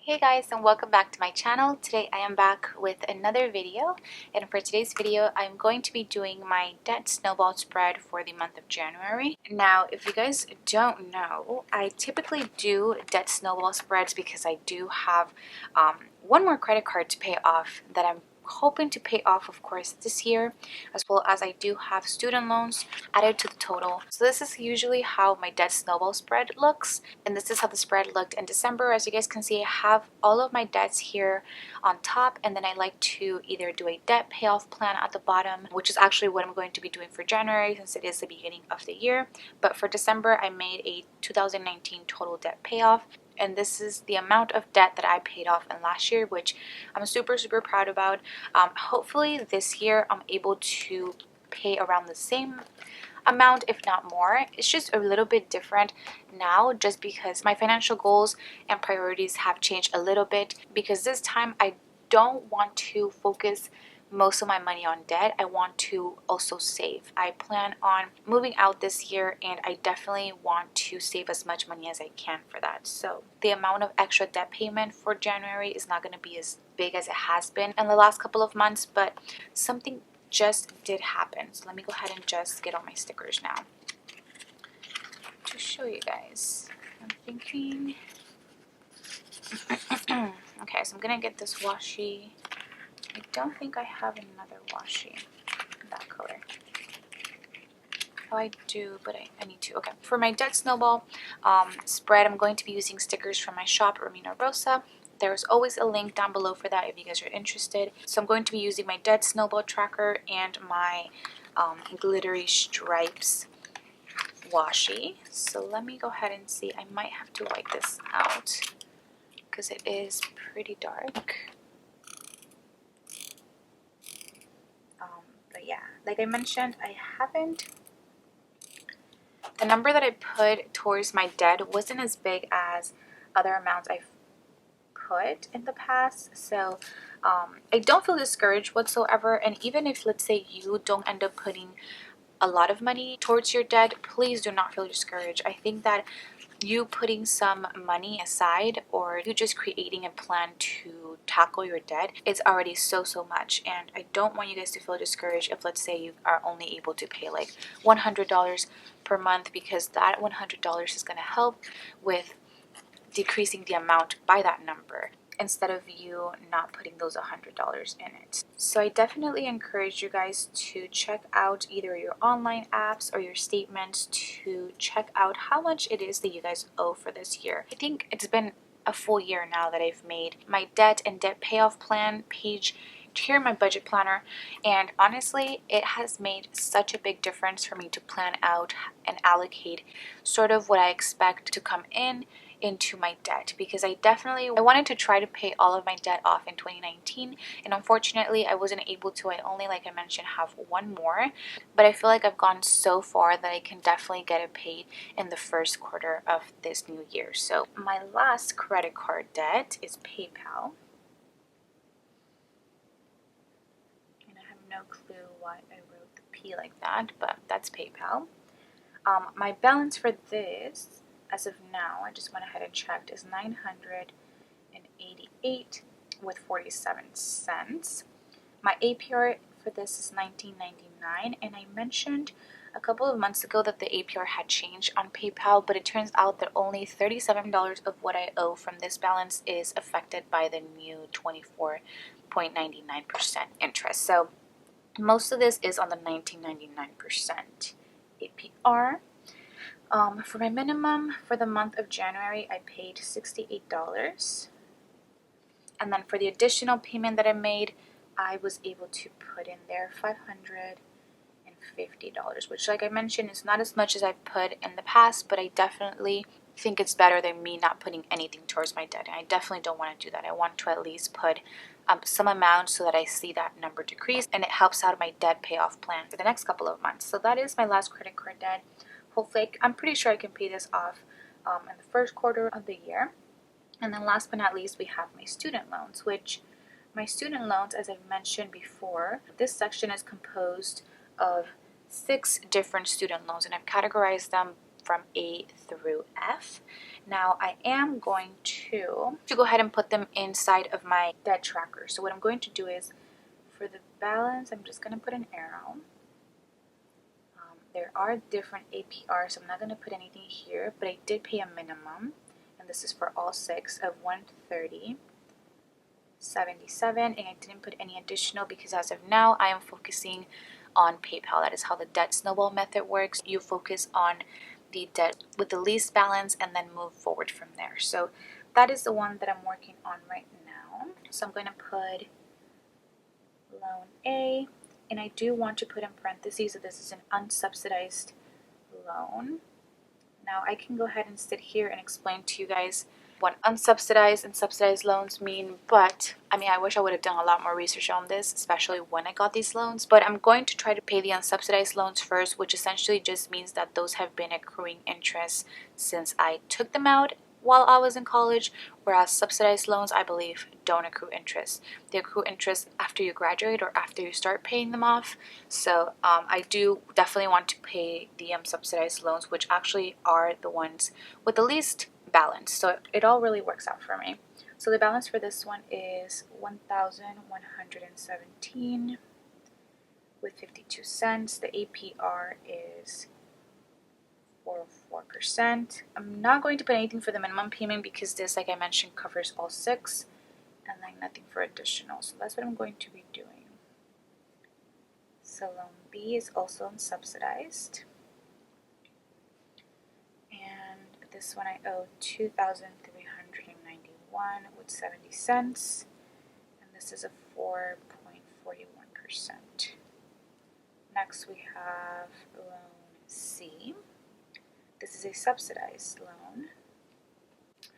Hey guys, and welcome back to my channel. Today I am back with another video, and for today's video I'm going to be doing my debt snowball spread for the month of January. Now if you guys don't know, I typically do debt snowball spreads because I do have one more credit card to pay off that I'm hoping to pay off, of course, this year, as well as I do have student loans added to the total. So this is usually how my debt snowball spread looks, and this is how the spread looked in December. As you guys can see, I have all of my debts here on top, and then I like to either do a debt payoff plan at the bottom, which is actually what I'm going to be doing for January since it is the beginning of the year. But for December, I made a 2019 total debt payoff, and this is the amount of debt that I paid off in last year, which I'm super proud about. Hopefully this year I'm able to pay around the same amount, if not more. It's just a little bit different now just because my financial goals and priorities have changed a little bit, because this time I don't want to focus most of my money on debt. I want to also save. I plan on moving out this year, and I definitely want to save as much money as I can for that. So the amount of extra debt payment for January is not going to be as big as it has been in the last couple of months, but something just did happen. So let me go ahead and just get all my stickers now to show you guys. I'm thinking okay, so I'm gonna get this washi. I don't think I have another washi in that color. Oh, I do, but I need to. Okay, for my debt snowball spread, I'm going to be using stickers from my shop, Romina. There's always a link down below for that if you guys are interested. So I'm going to be using my debt snowball tracker and my glittery stripes washi. So let me go ahead and see. I might have to wipe this out because it is pretty dark. But yeah, like I mentioned, the number that I put towards my debt wasn't as big as other amounts I've put in the past. So I don't feel discouraged whatsoever. And even if, let's say, you don't end up putting a lot of money towards your debt, please do not feel discouraged. I think that you putting some money aside, or you just creating a plan to tackle your debt, it's already so much. And I don't want you guys to feel discouraged if, let's say, you are only able to pay like $100 per month, because that $100 is going to help with decreasing the amount by that number, instead of you not putting those $100 in it. So I definitely encourage you guys to check out either your online apps or your statements to check out how much it is that you guys owe for this year. I think it's been a full year now that I've made my debt and debt payoff plan page here in my budget planner, and honestly it has made such a big difference for me to plan out and allocate sort of what I expect to come into my debt, because I wanted to try to pay all of my debt off in 2019, and unfortunately I wasn't able to. I only, like I mentioned, have one more, but I feel like I've gone so far that I can definitely get it paid in the first quarter of this new year. So my last credit card debt is PayPal, and I have no clue why I wrote the P like that, but that's PayPal. My balance for this, as of now, I just went ahead and checked, is $988 with 47 cents. My APR for this is $19.99, and I mentioned a couple of months ago that the APR had changed on PayPal, but it turns out that only $37 of what I owe from this balance is affected by the new 24.99% interest. So most of this is on the 19.99% APR. For my minimum for the month of January, I paid $68. And then for the additional payment that I made, I was able to put in there $550, which, like I mentioned, is not as much as I've put in the past, but I definitely think it's better than me not putting anything towards my debt. And I definitely don't want to do that. I want to at least put some amount so that I see that number decrease, and it helps out my debt payoff plan for the next couple of months. So that is my last credit card debt. Hopefully, I'm pretty sure I can pay this off in the first quarter of the year. And then last but not least, we have my student loans, which my student loans, as I've mentioned before, this section is composed of 6 different student loans, and I've categorized them from A through F. Now I am going to go ahead and put them inside of my debt tracker. So what I'm going to do is, for the balance, I'm just going to put an arrow. There are different APRs, so I'm not going to put anything here, but I did pay a minimum, and this is for all 6, of $130.77, and I didn't put any additional because as of now I am focusing on PayPal. That is how the debt snowball method works. You focus on the debt with the least balance and then move forward from there. So that is the one that I'm working on right now. So I'm going to put loan A, and I do want to put in parentheses that this is an unsubsidized loan. Now I can go ahead and sit here and explain to you guys what unsubsidized and subsidized loans mean, but I mean, I wish I would have done a lot more research on this, especially when I got these loans. But I'm going to try to pay the unsubsidized loans first, which essentially just means that those have been accruing interest since I took them out while I was in college, whereas subsidized loans, I believe, don't accrue interest. They accrue interest after you graduate or after you start paying them off. So I do definitely want to pay the subsidized loans, which actually are the ones with the least balance. So it all really works out for me. So the balance for this one is $1,117 with 52 cents. The APR is 4%. I'm not going to put anything for the minimum payment because this, like I mentioned, covers all 6, and then nothing for additional. So that's what I'm going to be doing. So loan B is also unsubsidized, and this one I owe $2,391 with 70 cents, and this is a 4.41%. Next we have loan C. This is a subsidized loan.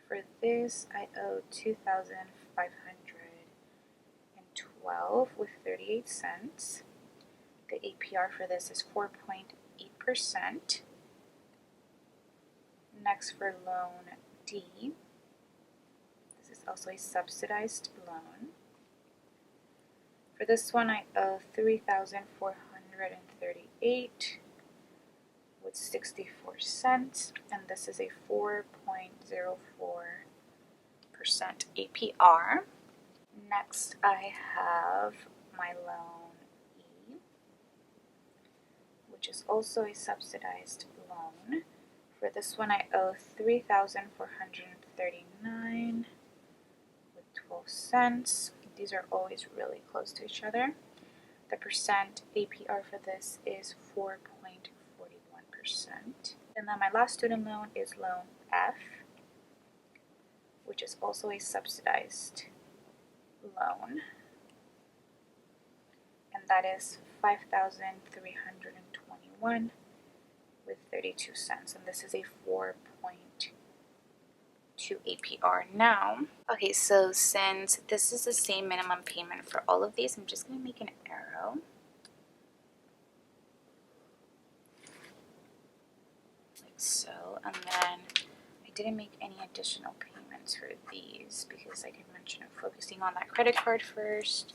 For this, I owe $2,512 with 38 cents. The APR for this is 4.8%. Next, for loan D, this is also a subsidized loan. For this one, I owe $3,438 with 64 cents, and this is a 4.04% APR. Next, I have my loan E, which is also a subsidized loan. For this one, I owe $3,439 with 12 cents. These are always really close to each other. The percent APR for this is 4.41%. And then my last student loan is loan F, which is also a subsidized loan, and that is $5,321 with 32 cents, and this is a 4.2 APR now. Okay, so since this is the same minimum payment for all of these, I'm just going to make an arrow. Like so, and then I didn't make any additional payments for these because, like I mentioned, I'm focusing on that credit card first.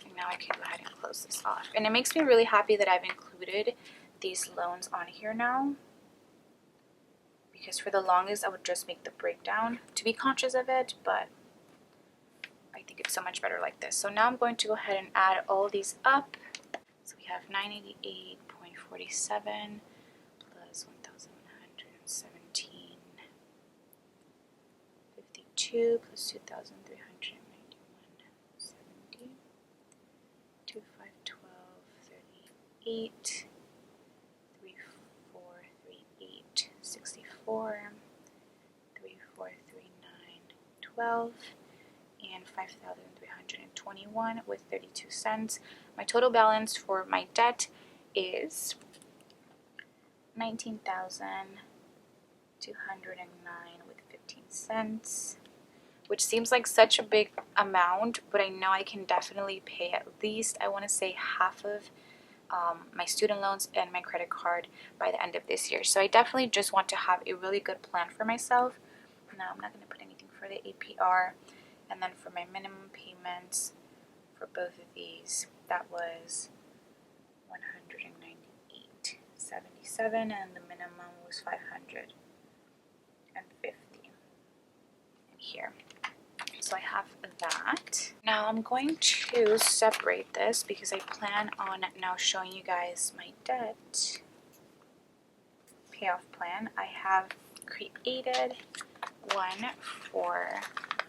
And now I can go ahead and close this off. And it makes me really happy that I've included these loans on here now, because for the longest I would just make the breakdown to be conscious of it, but I think it's so much better like this. So now I'm going to go ahead and add all these up. So we have 988.47 plus 1,117, 52 plus 2,391, 70, 2,512, 38, 3,438, 64, 3,439, 12, and 5,321 with 32 cents. My total balance for my debt is $19,209 with 15 cents, which seems like such a big amount, but I know I can definitely pay at least, I want to say, half of my student loans and my credit card by the end of this year. So I definitely just want to have a really good plan for myself. Now I'm not going to put anything for the APR, and then for my minimum payments for both of these, that was $198.77, and the minimum was $550. here. So I have that. Now I'm going to separate this because I plan on now showing you guys my debt payoff plan. I have created one for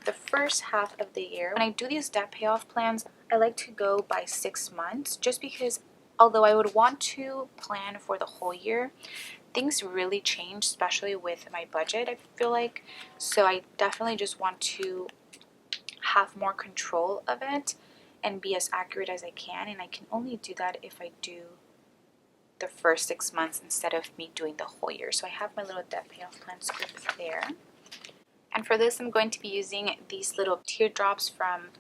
the first half of the year. When I do these debt payoff plans, I like to go by 6 months just because although I would want to plan for the whole year, things really change, especially with my budget, I feel like. So I definitely just want to have more control of it and be as accurate as I can, and I can only do that if I do the first 6 months instead of me doing the whole year. So I have my little debt payoff plan script there, and for this I'm going to be using these little teardrops from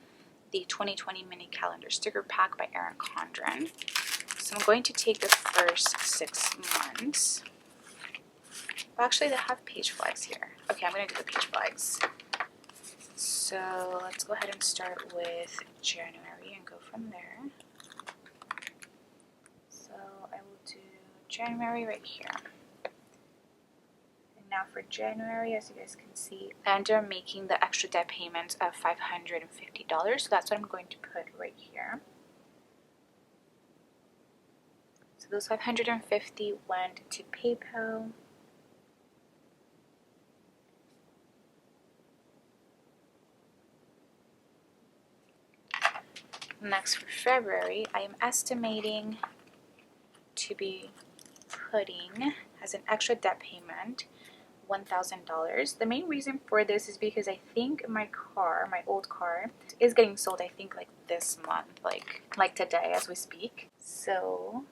the 2020 mini calendar sticker pack by Erin Condren. So I'm going to take the first 6 months. Well, actually they have page flags here. Okay, I'm going to do the page flags. So let's go ahead and start with January and go from there. So I will do January right here. And now for January, as you guys can see, I ended up making the extra debt payment of $550. So that's what I'm going to put right here. So those $550 went to PayPal. Next, for February, I am estimating to be putting as an extra debt payment $1,000. The main reason for this is because I think my old car, is getting sold, I think like this month, like today as we speak. So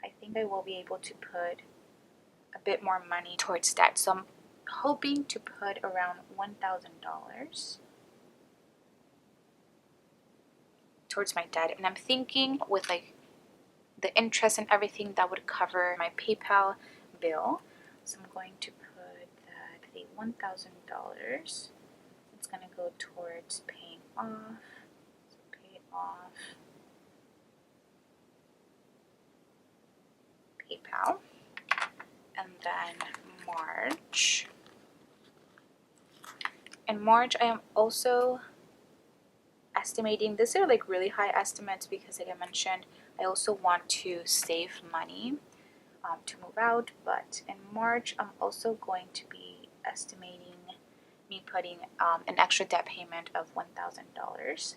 I think I will be able to put a bit more money towards that. So I'm hoping to put around $1,000 towards my debt, and I'm thinking with like the interest and everything that would cover my PayPal bill. So I'm going to put that the $1,000, it's going to go towards paying off. So pay off PayPal. And then March. In March I am also estimating, these are like really high estimates because like I mentioned, I also want to save money to move out, but in March I'm also going to be estimating me putting an extra debt payment of $1,000,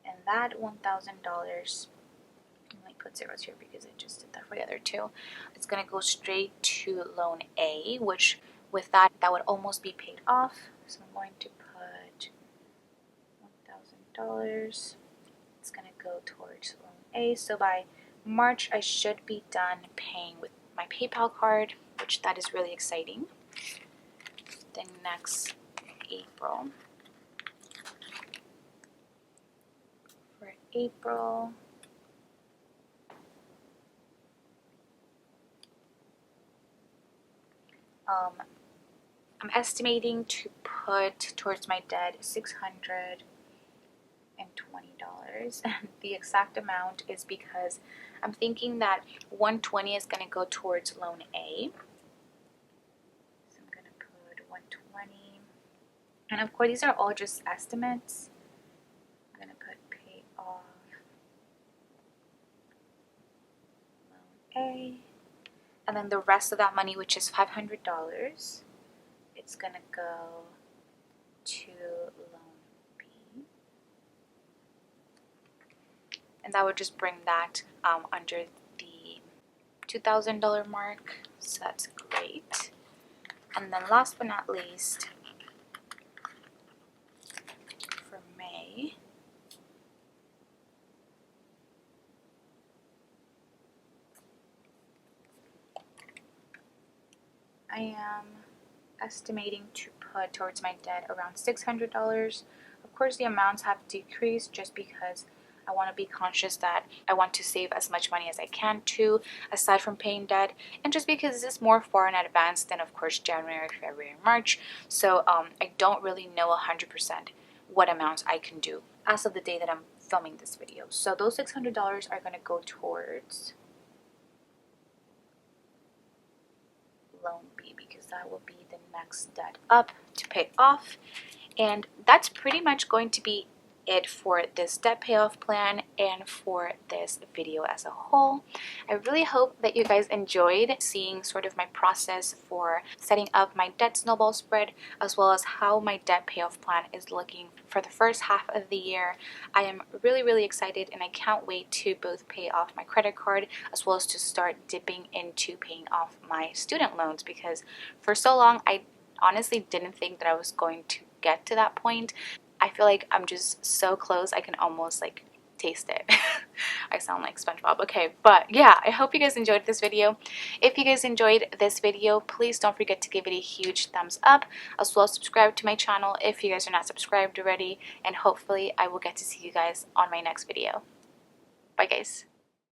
and that $1,000, let me put zeros here because I just did that for the other two, it's going to go straight to loan A, which with that would almost be paid off. So I'm going to put $1,000. It's going to go towards loan A. So by March, I should be done paying with my PayPal card, which that is really exciting. Then next, April. For April, I'm estimating to put towards my debt $620. And the exact amount is because I'm thinking that $120 is going to go towards loan A. So I'm going to put $120. And of course, these are all just estimates. I'm going to put pay off loan A. And then the rest of that money, which is $500, it's going to go to loan B. And that would just bring that under the $2,000 mark. So that's great. And then last but not least, for May, I am estimating to put towards my debt around $600. Of course, the amounts have decreased just because I want to be conscious that I want to save as much money as I can too, aside from paying debt, and just because this is more far in advance than, of course, January, February, and March. So I don't really know 100% what amounts I can do as of the day that I'm filming this video. So those $600 are going to go towards loan B because that will be the next debt up to pay off. And that's pretty much going to be it for this debt payoff plan and for this video as a whole. I really hope that you guys enjoyed seeing sort of my process for setting up my debt snowball spread, as well as how my debt payoff plan is looking for the first half of the year. I am really excited, and I can't wait to both pay off my credit card as well as to start dipping into paying off my student loans, because for so long I honestly didn't think that I was going to get to that point. I feel like I'm just so close, I can almost like taste it. I sound like SpongeBob. Okay, but yeah, I hope you guys enjoyed this video. If you guys enjoyed this video, please don't forget to give it a huge thumbs up, as well as subscribe to my channel if you guys are not subscribed already, and hopefully I will get to see you guys on my next video. Bye guys.